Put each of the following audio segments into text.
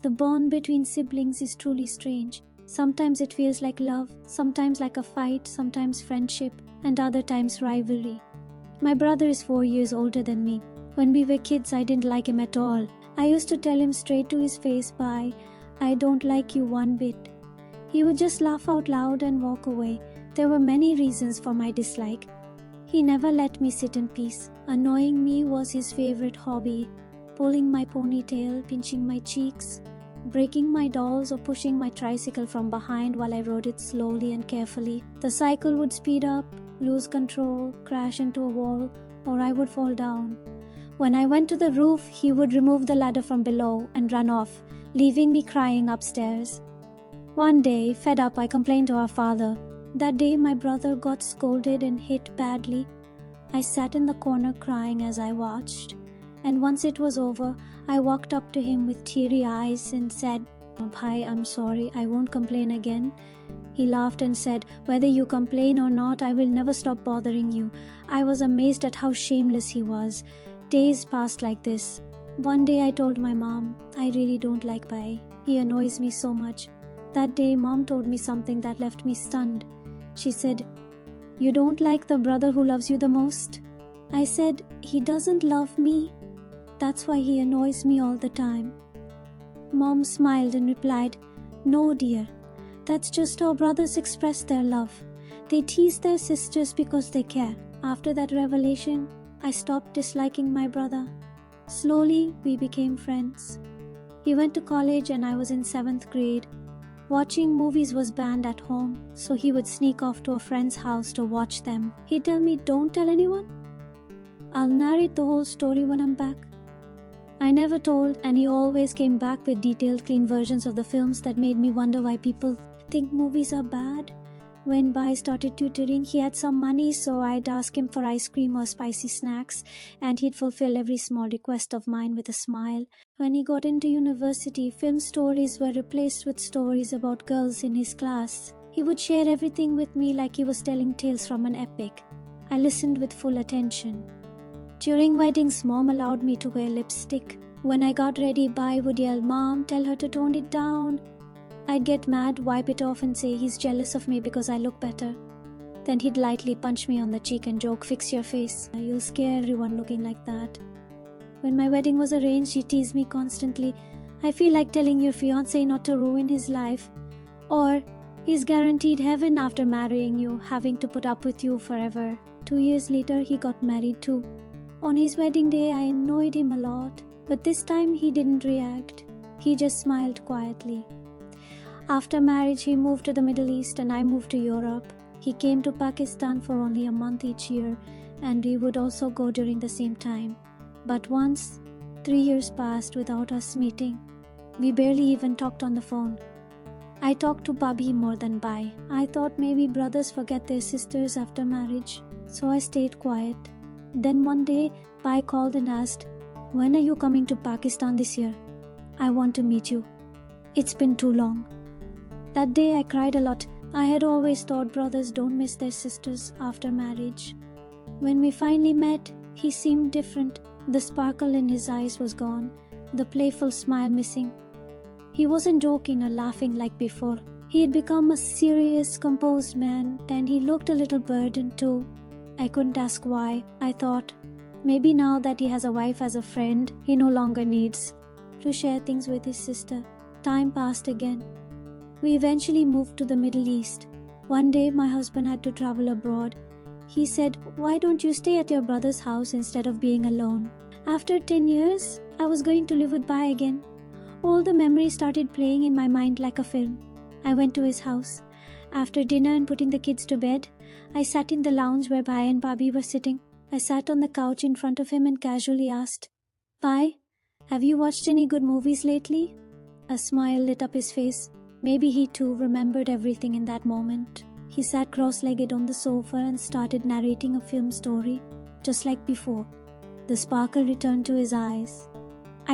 The bond between siblings is truly strange. Sometimes it feels like love, sometimes like a fight, sometimes friendship, and other times rivalry. My brother is 4 years older than me. When we were kids, I didn't like him at all. I used to tell him straight to his face, "Bye, I don't like you one bit." He would just laugh out loud and walk away. There were many reasons for my dislike. He never let me sit in peace. Annoying me was his favorite hobby. Pulling my ponytail, pinching my cheeks, breaking my dolls, or pushing my tricycle from behind while I rode it slowly and carefully. The cycle would speed up, lose control, crash into a wall, or I would fall down. When I went to the roof, he would remove the ladder from below and run off, leaving me crying upstairs. One day, fed up, I complained to our father. That day, my brother got scolded and hit badly. I sat in the corner crying as I watched. And once it was over, I walked up to him with teary eyes and said, "Bhai, I'm sorry, I won't complain again." He laughed and said, "Whether you complain or not, I will never stop bothering you." I was amazed at how shameless he was. Days passed like this. One day I told my mom, "I really don't like Bhai. He annoys me so much." That day, Mom told me something that left me stunned. She said, "You don't like the brother who loves you the most?" I said, "He doesn't love me. That's why he annoys me all the time." Mom smiled and replied, "No, dear. That's just how brothers express their love. They tease their sisters because they care." After that revelation, I stopped disliking my brother. Slowly, we became friends. He went to college and I was in 7th grade. Watching movies was banned at home, so he would sneak off to a friend's house to watch them. He'd tell me, "Don't tell anyone. I'll narrate the whole story when I'm back." I never told, and he always came back with detailed, clean versions of the films that made me wonder why people think movies are bad. When Bai started tutoring, he had some money, so I'd ask him for ice cream or spicy snacks, and he'd fulfill every small request of mine with a smile. When he got into university, film stories were replaced with stories about girls in his class. He would share everything with me like he was telling tales from an epic. I listened with full attention. During weddings, Mom allowed me to wear lipstick. When I got ready, Bai would yell, "Mom, tell her to tone it down." I'd get mad, wipe it off and say he's jealous of me because I look better. Then he'd lightly punch me on the cheek and joke, "Fix your face. You'll scare everyone looking like that." When my wedding was arranged, he teased me constantly. "I feel like telling your fiancé not to ruin his life." Or, "He's guaranteed heaven after marrying you, having to put up with you forever." 2 years later, he got married too. On his wedding day, I annoyed him a lot, but this time he didn't react. He just smiled quietly. After marriage, he moved to the Middle East and I moved to Europe. He came to Pakistan for only a month each year, and we would also go during the same time. But once, 3 years passed without us meeting. We barely even talked on the phone. I talked to Bobby more than Bai. I thought maybe brothers forget their sisters after marriage, so I stayed quiet. Then one day, Bai called and asked, "When are you coming to Pakistan this year? I want to meet you. It's been too long." That day I cried a lot. I had always thought brothers don't miss their sisters after marriage. When we finally met, he seemed different. The sparkle in his eyes was gone, the playful smile missing. He wasn't joking or laughing like before. He had become a serious, composed man, and he looked a little burdened too. I couldn't ask why. I thought, maybe now that he has a wife as a friend, he no longer needs to share things with his sister. Time passed again. We eventually moved to the Middle East. One day, my husband had to travel abroad. He said, "Why don't you stay at your brother's house instead of being alone?" After 10 years, I was going to live with Bai again. All the memories started playing in my mind like a film. I went to his house. After dinner and putting the kids to bed, I sat in the lounge where Bai and Bobby were sitting. I sat on the couch in front of him and casually asked, "Bai, have you watched any good movies lately?" A smile lit up his face. Maybe he too remembered everything in that moment. He sat cross-legged on the sofa and started narrating a film story, just like before. The sparkle returned to his eyes.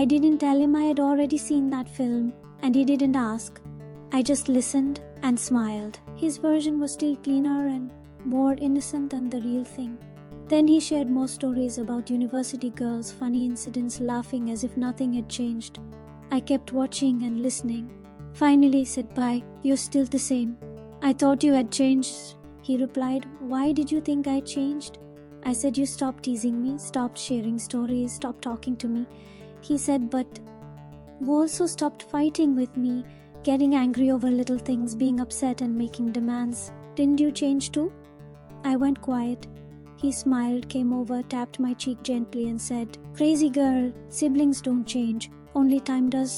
I didn't tell him I had already seen that film, and he didn't ask. I just listened and smiled. His version was still cleaner and more innocent than the real thing. Then he shared more stories about university girls, funny incidents, laughing as if nothing had changed. I kept watching and listening. Finally, he said, "Bye, you're still the same." "I thought you had changed," he replied. "Why did you think I changed?" I said, "You stopped teasing me, stopped sharing stories, stopped talking to me." He said, "But you also stopped fighting with me, getting angry over little things, being upset and making demands. Didn't you change too?" I went quiet. He smiled, came over, tapped my cheek gently and said, "Crazy girl, siblings don't change. Only time does."